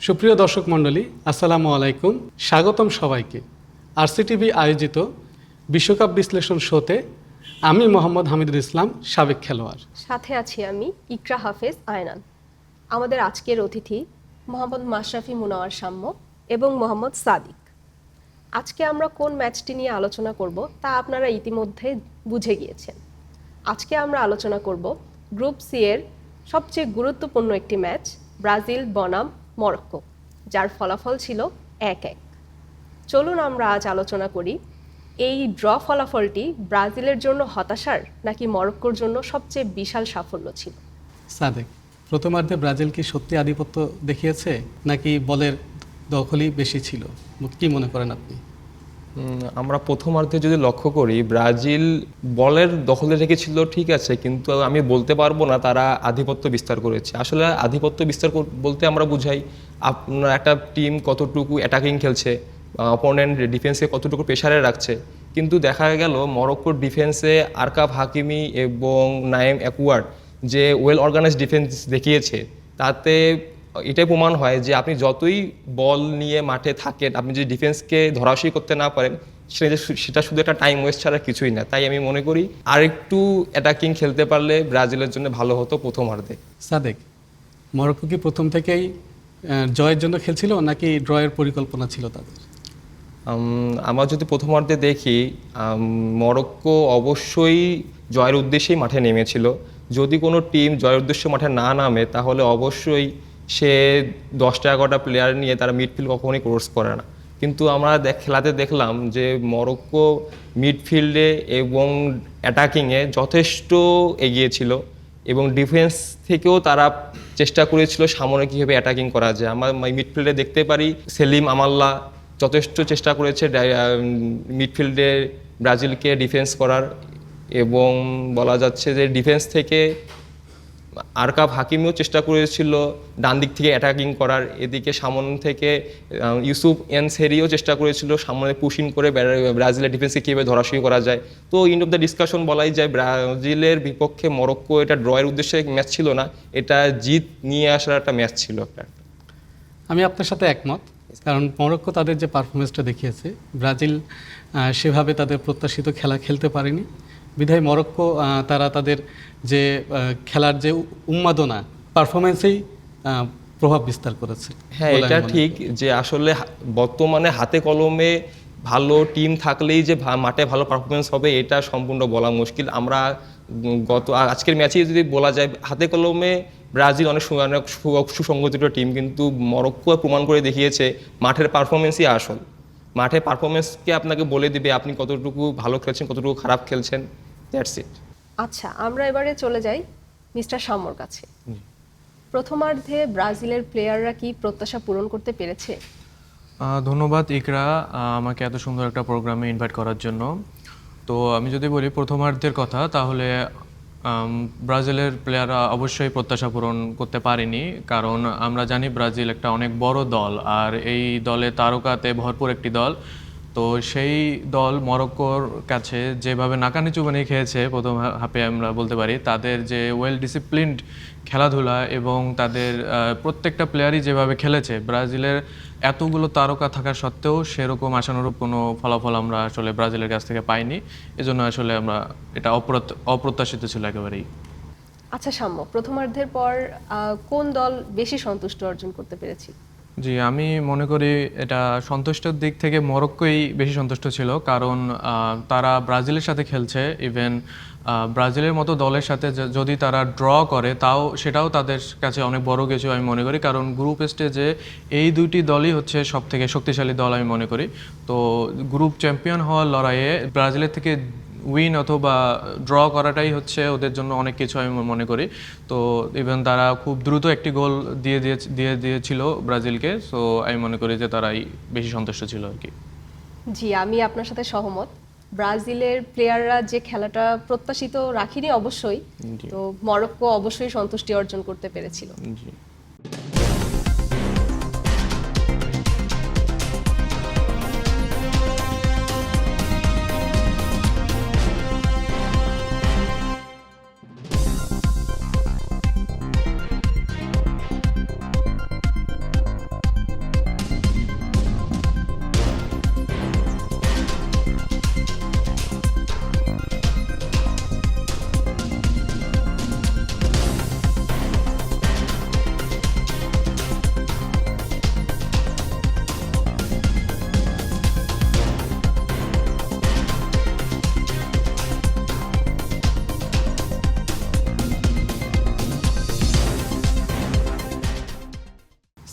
সুপ্রিয় দর্শক মণ্ডলী, আসসালামু আলাইকুম। স্বাগতম সবাইকে আরসিটিভি আয়োজিত বিশ্বকাপ বিশ্লেষণ শোতে। আমি মোহাম্মদ হামিদুল ইসলাম, সাবেক খেলোয়াড়। সাথে আছি আমি ইকরা হাফেজ আয়নান। আমাদের আজকের অতিথি মোহাম্মদ মাশরাফি মুনাওয়ার সাম্য এবং মোহাম্মদ সাদিক। আজকে আমরা কোন ম্যাচটি নিয়ে আলোচনা করব তা আপনারা ইতিমধ্যে বুঝে গিয়েছেন। আজকে আমরা আলোচনা করব গ্রুপ সি এর সবচেয়ে গুরুত্বপূর্ণ একটি ম্যাচ, ব্রাজিল বনাম মরক্কো, যার ফলাফল ছিল 1-1। চলুন আমরা আজ আলোচনা করি এই ড্র ফলাফলটি ব্রাজিলের জন্য হতাশার নাকি মরক্কোর জন্য সবচেয়ে বিশাল সাফল্য ছিল। সাদেক, প্রথমার্ধে ব্রাজিল কি সত্যি আধিপত্য দেখিয়েছে নাকি বলের দখলই বেশি ছিল? কি মনে করেন আপনি? আমরা প্রথমার্ধে যদি লক্ষ্য করি, ব্রাজিল বলের দখলে রেখেছিল, ঠিক আছে, কিন্তু আমি বলতে পারবো না তারা আধিপত্য বিস্তার করেছে। আসলে আধিপত্য বিস্তার বলতে আমরা বুঝাই আপনার একটা টিম কতটুকু অ্যাটাকিং খেলছে, অপোনেন্ট ডিফেন্সে কতটুকু প্রেশারে রাখছে। কিন্তু দেখা গেল মরক্কোর ডিফেন্সে আরকাব হাকিমি এবং নাইম অ্যাকুয়ার্ড যে ওয়েল অর্গানাইজড ডিফেন্স দেখিয়েছে, তাতে এটাই প্রমাণ হয় যে আপনি যতই বল নিয়ে মাঠে থাকেন, আপনি যদি ডিফেন্সকে ধরাশয়ী করতে না পারেন, সেটা শুধু একটা টাইম ওয়েস্ট ছাড়া কিছুই না। তাই আমি মনে করি আরেকটু অ্যাটাকিং খেলতে পারলে ব্রাজিলের জন্য ভালো হতো প্রথমার্ধে। সাদেক, মরক্কো কি প্রথম থেকেই জয়ের জন্য খেলছিল নাকি ড্রয়ের পরিকল্পনা ছিল তাদের? আমরা যদি প্রথমার্ধে দেখি, মরক্কো অবশ্যই জয়ের উদ্দেশ্যেই মাঠে নেমেছিল। যদি কোনো টিম জয়ের উদ্দেশ্যে মাঠে না নামে তাহলে অবশ্যই সে 10-11টা প্লেয়ার নিয়ে তারা মিডফিল্ড কখনোই ক্রস করে না। কিন্তু আমরা খেলাতে দেখলাম যে মরক্কো মিডফিল্ডে এবং অ্যাটাকিংয়ে যথেষ্ট এগিয়ে ছিল এবং ডিফেন্স থেকেও তারা চেষ্টা করেছিল সামনে কীভাবে অ্যাটাকিং করা যায়। আমরা মিডফিল্ডে দেখতে পারি সেলিম আমাল্লা যথেষ্ট চেষ্টা করেছে মিডফিল্ডে ব্রাজিলকে ডিফেন্স করার, এবং বলা যাচ্ছে যে ডিফেন্স থেকে আরকাব হাকিমিও চেষ্টা করেছিল ডান দিক থেকে অ্যাটাকিং করার। এদিকে সামনে থেকে ইউসুফ এনসেরিও চেষ্টা করেছিল সামনে পুশিং করে ব্রাজিলের ডিফেন্সকে কীভাবে ধরাশয়ী করা যায়। তো ইন্ড অফ দ্য ডিসকাশন বলাই যায় ব্রাজিলের বিপক্ষে মরক্কো এটা ড্রয়ের উদ্দেশ্যে ম্যাচ ছিল না, এটা জিত নিয়ে আসার একটা ম্যাচ ছিল। আমি আপনার সাথে একমত, কারণ মরক্কো তাদের যে পারফরমেন্সটা দেখিয়েছে, ব্রাজিল সেভাবে তাদের প্রত্যাশিত খেলা খেলতে পারেনি। বিধায় মরক্কো তারা তাদের যে খেলার যে উন্মাদনা, পারফরমেন্সেই প্রভাব বিস্তার করেছে। হ্যাঁ, এটা ঠিক যে আসলে বর্তমানে হাতে কলমে ভালো টিম থাকলেই যে মাঠে ভালো পারফরমেন্স হবে এটা সম্পূর্ণ বলা মুশকিল। আমরা আজকের ম্যাচেই যদি বলা যায় হাতে কলমে ব্রাজিল অনেক সুসংগঠিত টিম, কিন্তু মরক্কো প্রমাণ করে দেখিয়েছে মাঠের পারফরমেন্সই আসল। মাঠে পারফরমেন্সকে আপনাকে বলে দিবে আপনি কতটুকু ভালো খেলছেন, কতটুকু খারাপ খেলছেন। That's it. আচ্ছা, আমরা এবারে চলে যাই মিস্টার সাম্যর কাছে। প্রথমার্ধে ব্রাজিলের প্লেয়াররা কি প্রত্যাশা পূরণ করতে পেরেছে? ধন্যবাদ ইকরা, আমাকে এত সুন্দর একটা প্রোগ্রামে ইনভাইট করার জন্য। তো আমি যদি বলি প্রথমার্ধের কথা, তাহলে ব্রাজিলের প্লেয়াররা অবশ্যই প্রত্যাশা পূরণ করতে পারেনি, কারণ আমরা জানি ব্রাজিল একটা অনেক বড় দল, আর এই দলে তারকাতে ভরপুর একটি দল। তো সেই দল মরক্কোর কাছে যেভাবে নাকানি চুবানি খেয়েছে প্রথম হাফে, আমরা বলতে পারি তাদের যে ওয়েল ডিসিপ্লিনড খেলাধুলা এবং তাদের প্রত্যেকটা প্লেয়ারই যেভাবে খেলেছে, ব্রাজিলের এতগুলো তারকা থাকা সত্ত্বেও সেরকম আশানুরূপ কোনো ফলাফল আমরা আসলে ব্রাজিলের কাছ থেকে পাইনি। এজন্য আসলে আমরা এটা অপ্রত্যাশিত ছিল একেবারেই। আচ্ছা সাম্য, প্রথমার্ধের পর কোন দল বেশি সন্তুষ্ট অর্জন করতে পেরেছে? জি, আমি মনে করি এটা সন্তুষ্টর দিক থেকে মরক্কোই বেশি সন্তুষ্ট ছিল, কারণ তারা ব্রাজিলের সাথে খেলছে। ইভেন ব্রাজিলের মতো দলের সাথে যদি তারা ড্র করে সেটাও তাদের কাছে অনেক বড় কিছু আমি মনে করি, কারণ গ্রুপ স্টেজে এই দুইটি দলই হচ্ছে সব থেকে শক্তিশালী দল আমি মনে করি। তো গ্রুপ চ্যাম্পিয়ন হওয়ার লড়াইয়ে ব্রাজিলের থেকে উইন অথবা ড্র করাটাই হচ্ছে ওদের জন্য অনেক কিছু আমি মনে করি। তো ইভেন তারা খুব দ্রুত একটি গোল দিয়ে দিয়েছিল ব্রাজিলকে। সো আমি মনে করি যে তারাই বেশি সন্তুষ্ট ছিল আর কি। জি, আমি আপনার সাথে সহমত। ব্রাজিলের প্লেয়াররা যে খেলাটা প্রত্যাশিত রাখিনি অবশ্যই, তো মরক্কো অবশ্যই সন্তুষ্টি অর্জন করতে পেরেছিল। জি।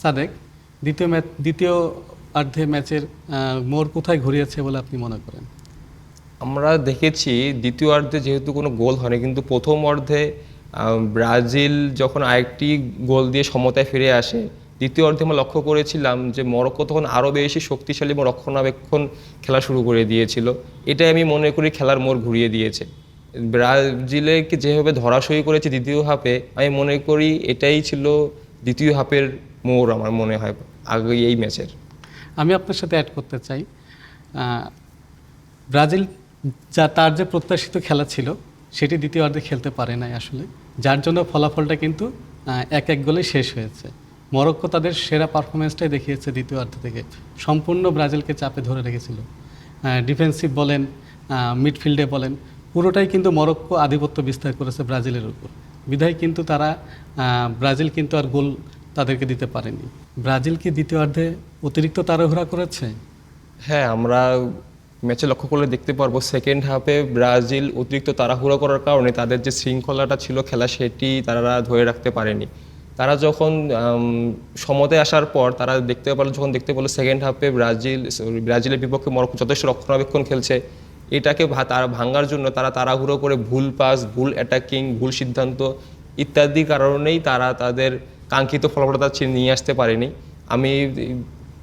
সাদেক, দ্বিতীয় অর্ধে ম্যাচের মোড় কোথায় ঘুরিয়েছে বলে আপনি মনে করেন? আমরা দেখেছি দ্বিতীয় অর্ধে যেহেতু কোনো গোল হয়নি, কিন্তু প্রথম অর্ধে ব্রাজিল যখন আরেকটি গোল দিয়ে সমতায় ফিরে আসে, দ্বিতীয় অর্ধে আমরা লক্ষ্য করেছিলাম যে মরক্কো তখন আরও বেশি শক্তিশালী এবং রক্ষণাবেক্ষণ খেলা শুরু করে দিয়েছিল। এটাই আমি মনে করি খেলার মোড় ঘুরিয়ে দিয়েছে। ব্রাজিলকে যেভাবে ধরাশয়ী করেছে দ্বিতীয় হাফে, আমি মনে করি এটাই ছিল দ্বিতীয় হাফের মোড়, আমার মনে হয় আগে এই ম্যাচের। আমি আপনার সাথে অ্যাড করতে চাই, ব্রাজিল তার যে প্রত্যাশিত খেলা ছিল সেটি দ্বিতীয় অর্ধে খেলতে পারে নাই আসলে, যার জন্য ফলাফলটা কিন্তু 1-1 গোলে শেষ হয়েছে। মরক্কো তাদের সেরা পারফরমেন্সটাই দেখিয়েছে দ্বিতীয় অর্ধ থেকে, সম্পূর্ণ ব্রাজিলকে চাপে ধরে রেখেছিল। ডিফেন্সিভ বলেন, মিডফিল্ডে বলেন, পুরোটাই কিন্তু মরক্কো আধিপত্য বিস্তার করেছে ব্রাজিলের উপর। বিধায় কিন্তু ব্রাজিল কিন্তু আর গোল তাদেরকে দিতে পারেনি। ব্রাজিল কি দ্বিতীয় অর্ধে অতিরিক্ত তাড়াহুড়া করেছে? হ্যাঁ, আমরা ম্যাচে লক্ষ্য করলে দেখতে পারবো সেকেন্ড হাফে ব্রাজিল অতিরিক্ত তাড়াহুড়ো করার কারণে তাদের যে শৃঙ্খলাটা ছিল খেলা, সেটি তারা ধরে রাখতে পারেনি। তারা যখন সমতায় আসার পর তারা যখন দেখতে পেলো সেকেন্ড হাফে ব্রাজিলের বিপক্ষে মরক্কো যথেষ্ট রক্ষণাবেক্ষণ খেলছে, এটাকে তারা ভাঙার জন্য তারা তাড়াহুড়ো করে ভুল পাস, ভুল অ্যাটাকিং, ভুল সিদ্ধান্ত ইত্যাদি কারণেই তারা তাদের কাঙ্ক্ষিত ফলাফলটা নিয়ে আসতে পারেনি। আমি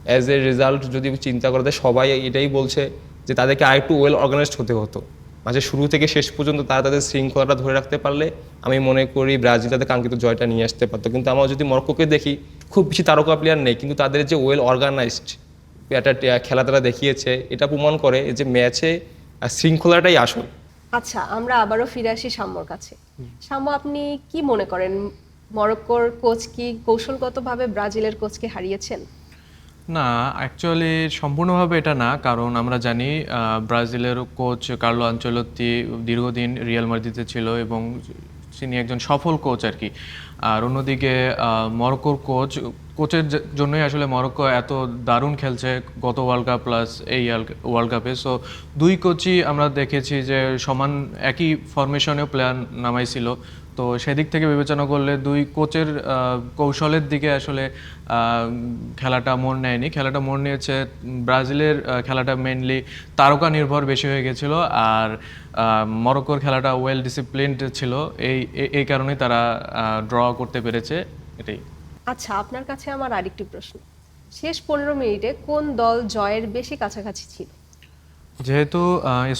অ্যাজ এ রেজাল্ট যদি চিন্তা করা যায়, সবাই এটাই বলছে যে তাদেরকে আরেকটু ওয়েল অর্গানাইজড হতে হতো। মাঝে শুরু থেকে শেষ পর্যন্ত তারা তাদের শৃঙ্খলাটা ধরে রাখতে পারলে আমি মনে করি ব্রাজিল তাদের কাঙ্ক্ষিত জয়টা নিয়ে আসতে পারতো। কিন্তু আমরা যদি মরক্কোকে দেখি, খুব বেশি তারকা প্লেয়ার নেই, কিন্তু তাদের যে ওয়েল অর্গানাইজড একটা খেলা তারা দেখিয়েছে, এটা প্রমাণ করে যে ম্যাচে শৃঙ্খলাটাই আসল। আচ্ছা, আমরা আবারও ফিরে আসি সাম্যর কাছে। সাম্য, আপনি কি মনে করেন মরক্কোর কোচ কি কৌশলগতভাবে ব্রাজিলের কোচকে হারিয়েছেন? না, অ্যাকচুয়ালি সম্পূর্ণভাবে এটা না, কারণ আমরা জানি ব্রাজিলের কোচ কার্লো আনচেলত্তি দীর্ঘদিন রিয়াল মাদ্রিদে ছিল এবং তিনি একজন সফল কোচ আর কি। আর অন্যদিকে মরক্কোর কোচের জন্যই আসলে মরক্কো এত দারুণ খেলছে গত ওয়ার্ল্ড কাপ প্লাস এই ওয়ার্ল্ড কাপে। সো দুই কোচই আমরা দেখেছি যে সমান একই ফরমেশনেও প্লেয়ার নামাইছিল। তো সেদিক থেকে বিবেচনা করলে দুই কোচের কৌশলের দিকে আসলে খেলাটা মোড় নেয়নি। খেলাটা মোড় নিয়েছে ব্রাজিলের খেলাটা মেইনলি তারকা নির্ভর বেশি হয়ে গেছিল, আর মরক্কোর খেলাটা ওয়েল ডিসিপ্লিনড ছিল। এই কারণেই তারা ড্র করতে পেরেছে, এটাই। আচ্ছা, আপনার কাছে আমার আরেকটি প্রশ্ন, শেষ 15 মিনিটে কোন দল জয়ের বেশি কাছাকাছি ছিল? যেহেতু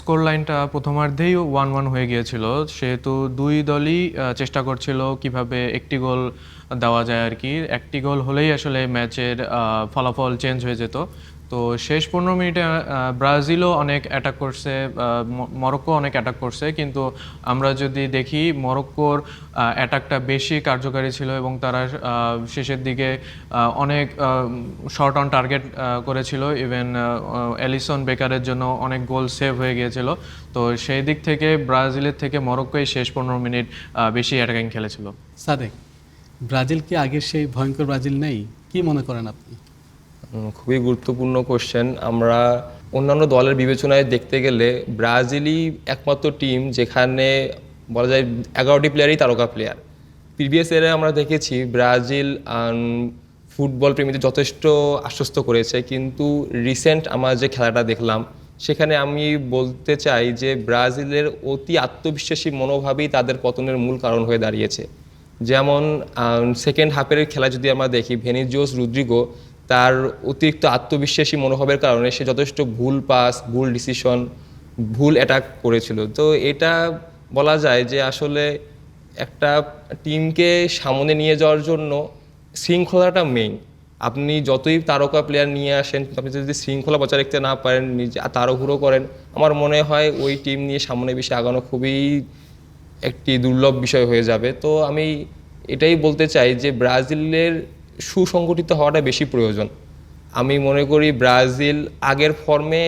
স্কোর লাইনটা প্রথমার্ধেই 1-1 হয়ে গিয়েছিল, সেহেতু দুই দলই চেষ্টা করছিল কিভাবে একটি গোল দেওয়া যায় আর কি। একটি গোল হলেই আসলে ম্যাচের ফলাফল চেঞ্জ হয়ে যেত। তো শেষ 15 মিনিটে ব্রাজিলও অনেক অ্যাটাক করছে, মরক্কো অনেক অ্যাটাক করছে, কিন্তু আমরা যদি দেখি মরক্কোর অ্যাটাকটা বেশি কার্যকারী ছিল এবং তারা শেষের দিকে অনেক শর্ট অন টার্গেট করেছিল। ইভেন এলিসন বেকারের জন্য অনেক গোল সেভ হয়ে গিয়েছিল। তো সেই দিক থেকে ব্রাজিলের থেকে মরক্কোই শেষ 15 মিনিট বেশি অ্যাটাকিং খেলেছিল। সাদেক, ব্রাজিল কি আগের সেই ভয়ঙ্কর ব্রাজিল নেই? কি মনে করেন আপনি? খুবই গুরুত্বপূর্ণ কোশ্চেন। আমরা অন্যান্য দলের বিবেচনায় দেখতে গেলে ব্রাজিলই একমাত্র টিম যেখানে বলা যায় 11টি প্লেয়ারই তারকা প্লেয়ার। প্রিভিয়াস ইয়ারে আমরা দেখেছি ব্রাজিল ফুটবল প্রেমীদের যথেষ্ট আশ্বস্ত করেছে, কিন্তু রিসেন্ট আমরা যে খেলাটা দেখলাম সেখানে আমি বলতে চাই যে ব্রাজিলের অতি আত্মবিশ্বাসী মনোভাবই তাদের পতনের মূল কারণ হয়ে দাঁড়িয়েছে। যেমন সেকেন্ড হাফের খেলা যদি আমরা দেখি, ভিনিসিয়াস রদ্রিগো তার অতিরিক্ত আত্মবিশ্বাসী মনোভাবের কারণে সে যথেষ্ট ভুল পাস, ভুল ডিসিশন, ভুল অ্যাটাক করেছিল। তো এটা বলা যায় যে আসলে একটা টিমকে সামনে নিয়ে যাওয়ার জন্য শৃঙ্খলাটা মেইন। আপনি যতই তারকা প্লেয়ার নিয়ে আসেন, আপনি যদি শৃঙ্খলা বজায় রাখতে না পারেন, নিজে তাড়াহুড়ো করেন, আমার মনে হয় ওই টিম নিয়ে সামনে বেশি আগানো খুবই একটি দুর্লভ বিষয় হয়ে যাবে। তো আমি এটাই বলতে চাই যে ব্রাজিলের সুসংগঠিত হওয়াটা বেশি প্রয়োজন। আমি মনে করি ব্রাজিল আগের ফর্মে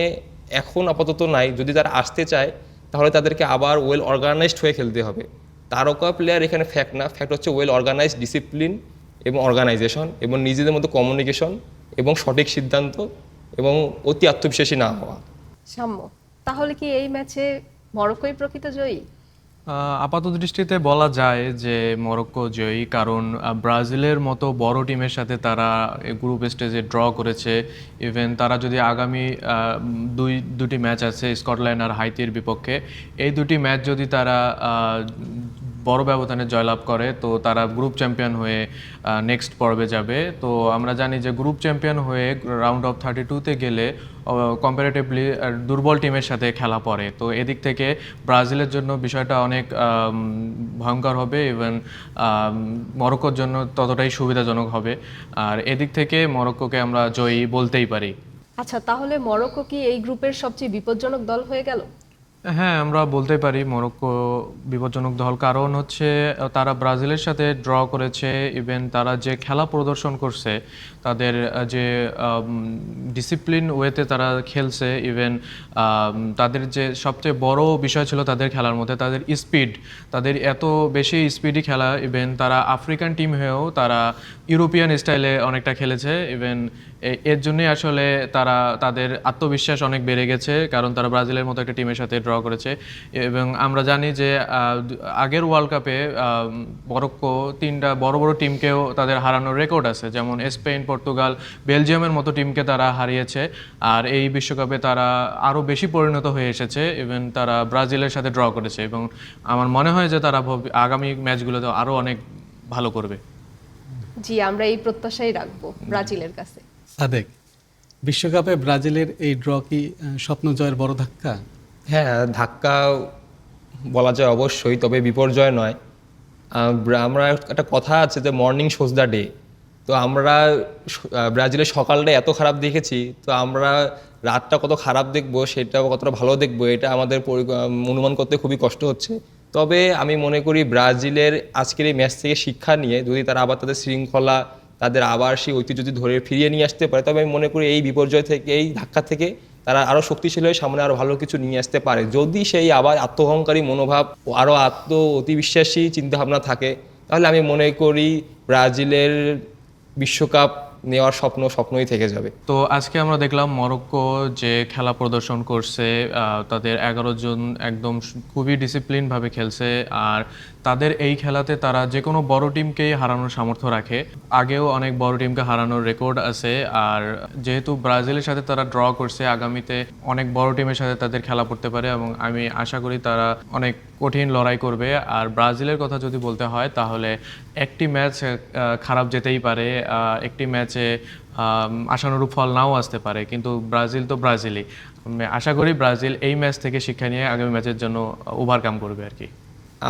এখন আপাতত নাই। যদি তারা আসতে চায় তাহলে তাদেরকে আবার ওয়েল অর্গানাইজড হয়ে খেলতে হবে। তারকা প্লেয়ার এখানে ফ্যাক্ট না, ফ্যাক্ট হচ্ছে ওয়েল অর্গানাইজড, ডিসিপ্লিন এবং অর্গানাইজেশন এবং নিজেদের মধ্যে কমিউনিকেশন এবং সঠিক সিদ্ধান্ত এবং অতি আত্মবিশ্বাসী না হওয়া। সাম্য, তাহলে কি এই ম্যাচে মরক্কোই প্রকৃত জয়ী? আপাত দৃষ্টিতে বলা যায় যে মরক্কো জয়ী, কারণ ব্রাজিলের মতো বড় টিমের সাথে তারা গ্রুপ স্টেজে ড্র করেছে। ইভেন তারা যদি আগামী দুটি ম্যাচ আছে স্কটল্যান্ড আর হাইতির বিপক্ষে, এই দুটি ম্যাচ যদি তারা বড় ব্যবধানে জয়লাভ করে তো তারা গ্রুপ চ্যাম্পিয়ন হয়ে নেক্সট পর্বে যাবে। তো আমরা জানি যে গ্রুপ চ্যাম্পিয়ন হয়ে রাউন্ড অফ 32-তে গেলে কম্পারেটিভলি দুর্বল টিমের সাথে খেলা পড়ে। তো এদিক থেকে ব্রাজিলের জন্য বিষয়টা অনেক ভয়ঙ্কর হবে, ইভেন মরক্কোর জন্য ততটাই সুবিধাজনক হবে। আর এদিক থেকে মরক্কোকে আমরা জয়ী বলতেই পারি। আচ্ছা, তাহলে মরক্কো কি এই গ্রুপের সবচেয়ে বিপজ্জনক দল হয়ে গেল? হ্যাঁ, আমরা বলতে পারি মরক্কো বিপজ্জনক দল, কারণ হচ্ছে তারা ব্রাজিলের সাথে ড্র করেছে। ইভেন তারা যে খেলা প্রদর্শন করছে, তাদের যে ডিসিপ্লিন ওয়েতে তারা খেলছে, ইভেন তাদের যে সবচেয়ে বড় বিষয় ছিল তাদের খেলার মধ্যে তাদের স্পিড, তাদের এত বেশি স্পিডি খেলা। ইভেন তারা আফ্রিকান টিম হয়েও তারা ইউরোপিয়ান স্টাইলে অনেকটা খেলেছে। ইভেন এর জন্যই আসলে তারা তাদের আত্মবিশ্বাস অনেক বেড়ে গেছে, কারণ তারা ব্রাজিলের মতো একটা টিমের সাথে ড্র করেছে। এবং আমরা জানি যে আগের ওয়ার্ল্ড কাপে মরক্কো 3টা বড় বড় টিমকেও তাদের হারানোর রেকর্ড আছে, যেমন স্পেন, পর্তুগাল, বেলজিয়ামের মতো টিমকে তারা হারিয়েছে। আর এই বিশ্বকাপে তারা আরও বেশি পরিণত হয়ে এসেছে, ইভেন তারা ব্রাজিলের সাথে ড্র করেছে। এবং আমার মনে হয় যে তারা আগামী ম্যাচগুলোতে আরও অনেক ভালো করবে। জি, আমরা এই প্রত্যাশাই রাখবো ব্রাজিলের কাছে। সাদেক, বিশ্বকাপে ব্রাজিলের এই ড্র কি স্বপ্ন জয়ের বড় ধাক্কা? হ্যাঁ, ধাক্কা বলা যায় অবশ্যই, তবে বিপর্যয় নয়। আমরা একটা কথা আছে যে মর্নিং শোজ দ্য ডে। তো আমরা ব্রাজিলের সকালটা এত খারাপ দেখেছি, তো আমরা রাতটা কত খারাপ দেখবো, সেটা কতটা ভালো দেখবো, এটা আমাদের অনুমান করতে খুবই কষ্ট হচ্ছে। তবে আমি মনে করি ব্রাজিলের আজকের এই ম্যাচ থেকে শিক্ষা নিয়ে যদি তারা আবার তাদের শৃঙ্খলা, তাদের আবার সেই ঐতিহ্য যদি ধরে ফিরিয়ে নিয়ে আসতে পারে, তবে আমি মনে করি এই বিপর্যয় থেকে, এই ধাক্কা থেকে তারা আরও শক্তিশালী হয়ে সামনে আরও ভালো কিছু নিয়ে আসতে পারে। যদি সেই আবার আত্মহংকারী মনোভাব ও আরও অতিবিশ্বাসী চিন্তাভাবনা থাকে, তাহলে আমি মনে করি ব্রাজিলের বিশ্বকাপ নেওয়ার স্বপ্নই থেকে যাবে। তো আজকে আমরা দেখলাম মরক্কো যে খেলা প্রদর্শন করছে, তাদের 11 জন একদম খুবই ডিসিপ্লিনভাবে খেলছে। আর তাদের এই খেলাতে তারা যে কোনো বড় টিমকেই হারানোর সামর্থ্য রাখে। আগেও অনেক বড় টিমকে হারানোর রেকর্ড আছে। আর যেহেতু ব্রাজিলের সাথে তারা ড্র করছে, আগামীতে অনেক বড় টিমের সাথে তাদের খেলা পড়তে পারে এবং আমি আশা করি তারা অনেক কঠিন লড়াই করবে। আর ব্রাজিলের কথা যদি বলতে হয় তাহলে একটি ম্যাচ খারাপ যেতেই পারে, একটি ম্যাচে আশানুরূপ ফল নাও আসতে পারে, কিন্তু ব্রাজিল তো ব্রাজিলই। আমি আশা করি ব্রাজিল এই ম্যাচ থেকে শিক্ষা নিয়ে আগামী ম্যাচের জন্য ওভারকাম করবে আর কি।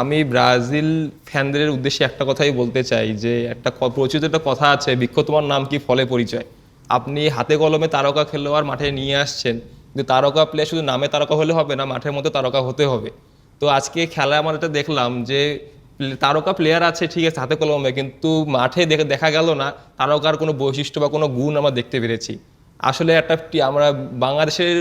আমি ব্রাজিল ফ্যানদের উদ্দেশ্যে একটা কথাই বলতে চাই যে একটা প্রচলিত একটা কথা আছে, বৃক্ষ তোমার নাম কি ফলে পরিচয়। আপনি হাতে কলমে তারকা খেলোয়াড় মাঠে নিয়ে আসছেন, কিন্তু তারকা প্লেয়ার শুধু নামে তারকা হলে হবে না, মাঠের মধ্যে তারকা হতে হবে। তো আজকে খেলায় আমরা এটা দেখলাম যে তারকা প্লেয়ার আছে ঠিক আছে হাতে কলমে, কিন্তু মাঠে দেখা গেল না তারকার কোনো বৈশিষ্ট্য বা কোনো গুণ আমরা দেখতে পেরেছি। আসলে আমরা বাংলাদেশের,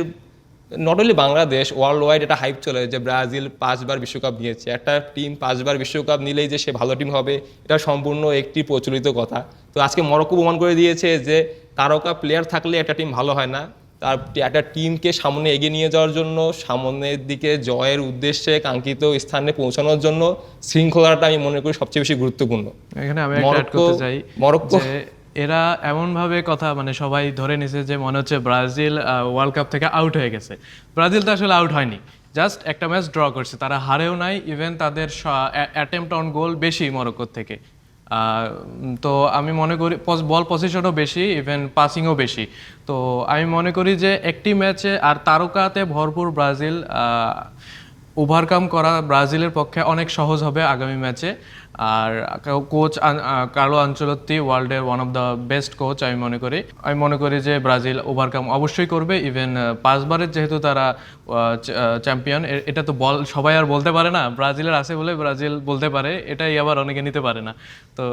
not only Bangladesh, world wide এটা হাইপ চলে যে ব্রাজিল 5বার বিশ্বকাপ নিয়েছে। একটা টিম 5বার বিশ্বকাপ নিলেই যে সে ভালো টিম হবে, এটা সম্পূর্ণ একটি প্রচলিত কথা। তো আজকে মরক্কো প্রমাণ করে দিয়েছে যে তারকা প্লেয়ার থাকলে একটা টিম ভালো হয় না। তার একটা টিমকে সামনে এগিয়ে নিয়ে যাওয়ার জন্য, সামনের দিকে জয়ের উদ্দেশ্যে কাঙ্ক্ষিত স্থানে পৌঁছানোর জন্য শৃঙ্খলাটা আমি মনে করি সবচেয়ে বেশি গুরুত্বপূর্ণ। এখানে আমি একটা অ্যাড করতে চাই, মরক্কো যে এরা এমনভাবে কথা সবাই ধরে নিছে যে মনে হচ্ছে ব্রাজিল ওয়ার্ল্ড কাপ থেকে আউট হয়ে গেছে। ব্রাজিল তো আসলে আউট হয়নি, জাস্ট একটা ম্যাচ ড্র করছে, তারা হারেও নাই। ইভেন তাদের অ্যাটেম্পট অন গোল বেশি মরক্কোর থেকে। তো আমি মনে করি বল পজিশনও বেশি, ইভেন পাসিংও বেশি। তো আমি মনে করি যে একটি ম্যাচে আর তারকাতে ভরপুর ব্রাজিল ওভারকাম করা ব্রাজিলের পক্ষে অনেক সহজ হবে আগামী ম্যাচে। আর কোচ কার্লো আনচেলত্তি ওয়ার্ল্ডের one of the best coach আমি মনে করি যে ব্রাজিল ওভারকাম অবশ্যই করবে। ইভেন 5বারের যেহেতু তারা চ্যাম্পিয়ন, এটা তো সবাই আর বলতে পারে না, ব্রাজিলের আছে বলে ব্রাজিল বলতে পারে, এটাই আবার অনেকে নিতে পারে না। তো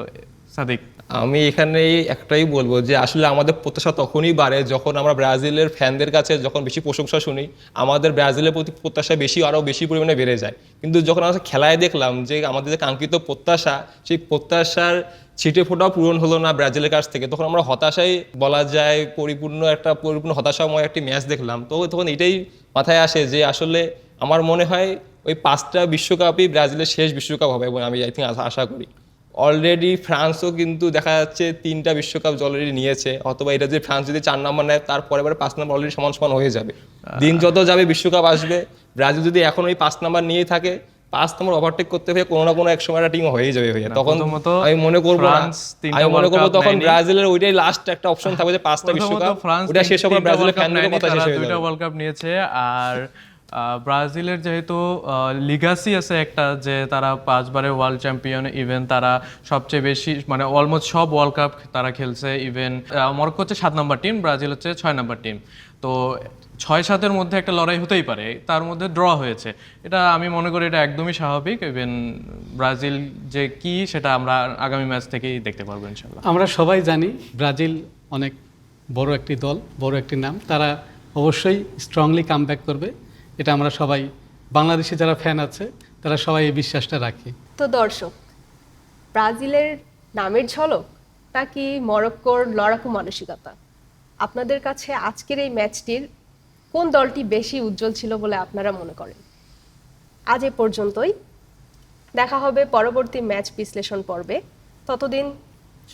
সাদিক, আমি এখানে একটাই বলবো যে আসলে আমাদের প্রত্যাশা তখনই বাড়ে যখন আমরা ব্রাজিলের ফ্যানদের কাছে যখন বেশি প্রশংসা শুনি, আমাদের ব্রাজিলের প্রতি প্রত্যাশা আরও বেশি পরিমাণে বেড়ে যায়। কিন্তু যখন আমরা খেলায় দেখলাম যে আমাদের যে কাঙ্ক্ষিত প্রত্যাশা, সেই প্রত্যাশার ছিটে ফোটাও পূরণ হলো না ব্রাজিলের কাছ থেকে, তখন আমরা হতাশাই বলা যায়, পরিপূর্ণ হতাশাময় একটি ম্যাচ দেখলাম। তো তখন এটাই মাথায় আসে যে আসলে আমার মনে হয় ওই 5টা বিশ্বকাপই ব্রাজিলের শেষ বিশ্বকাপ হবে এবং আমি আই থিঙ্ক আশা করি। অলরেডি ফ্রান্সও কিন্তু দেখা যাচ্ছে 3টা বিশ্বকাপ অলরেডি নিয়েছে, অথবা এটা যে ফ্রান্স যদি 4 নম্বর নেয় তার পরে 5 নম্বর অলরেডি সমান সমান হয়ে যাবে। দিন যত যাবে বিশ্বকাপ আসবে, ব্রাজিল যদি এখন ওই 5 নম্বর নিয়ে থাকে 5 নম্বর ওভারটেক করতে হয়ে কোনো না কোনো এক সময় একটা টিম হয়ে যাবে ভাইয়া। তখন প্রথমত আমি মনে করবো ফ্রান্স 3টা আমি মনে করবো World Cup তখন নেয়নি। ব্রাজিলের ওইটাই লাস্ট একটা অপশন থাকবে যে 5টা বিশ্বকাপ, ফ্রান্স ওটা শেষ হবে, ব্রাজিলের ফ্যানদের কথা শেষ হয়ে 2টা যাবে। ওয়ার্ল্ড কাপ নিয়েছে। আর ব্রাজিলের যেহেতু লিগাসি আছে একটা, যে তারা 5বারের ওয়ার্ল্ড চ্যাম্পিয়ন, ইভেন তারা সবচেয়ে বেশি মানে অলমোস্ট সব ওয়ার্ল্ড কাপ তারা খেলছে। ইভেন মরক্কো হচ্ছে 7 নম্বর টিম, ব্রাজিল হচ্ছে 6 নম্বর টিম। তো 6-7-এর মধ্যে একটা লড়াই হতেই পারে, তার মধ্যে ড্র হয়েছে। এটা আমি মনে করি এটা একদমই স্বাভাবিক। ইভেন ব্রাজিল যে কি সেটা আমরা আগামী ম্যাচ থেকেই দেখতে পারবো ইনশাল্লাহ। আমরা সবাই জানি ব্রাজিল অনেক বড় একটি দল, বড় একটি নাম, তারা অবশ্যই স্ট্রংলি কামব্যাক করবে, এটা আমরা সবাই বাংলাদেশি যারা ফ্যান আছে তারা সবাই এই বিশ্বাসটা রাখি। তো দর্শক, ব্রাজিলের নামের ঝলক নাকি মরক্কোর লড়াকু মানসিকতা, আপনাদের কাছে আজকের এই ম্যাচটির কোন দলটি বেশি উজ্জ্বল ছিল বলে আপনারা মনে করেন? আজ এ পর্যন্তই, দেখা হবে পরবর্তী ম্যাচ বিশ্লেষণ পর্বে। ততদিন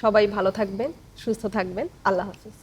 সবাই ভালো থাকবেন, সুস্থ থাকবেন। আল্লাহ হাফিজ।